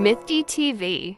Mifty TV.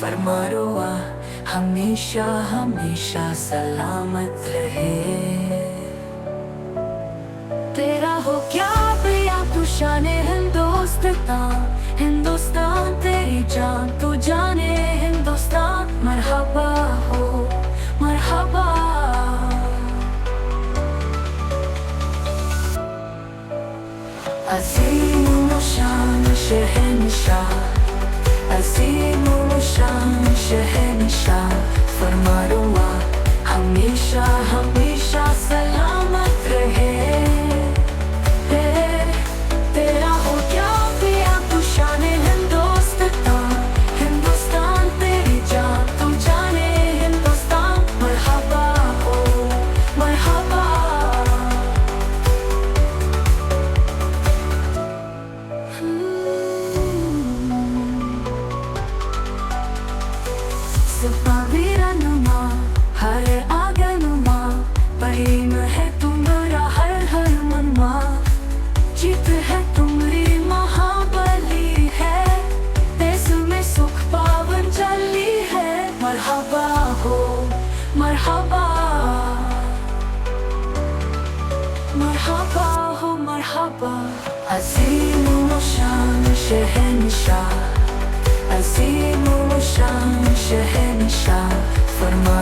फरमारुआ हमेशा हमेशा सलामत रहे। तेरा हो क्या प्रिया तू शाने हिंदुस्तान हिंदुस्तान तेरी जान तू जाने हिंदुस्तान मरहबा हो मरहबा। अज़ीम व शान शहंशाह अज़ीम व शान शहंशाह फरमारुआ हमेशा हमेशा सलामत रहे। तेरा हो क्या पिया तू शाने हिंदुस्तान हिंदुस्तान तेरी जान तू जाने हिंदुस्तान मरहबा हो मरहबा। वीरानुमा हर आगनुमा प्रेम है तुम्हारा हर हर मनमा जीत है तुम्हारी महाबली है देश में सुख पावन चली है मरहबा हो मरहबा मरहबा हो मरहबा। अज़ीम व शान शहंशाह अज़ीम व शान शहंशाह फरमा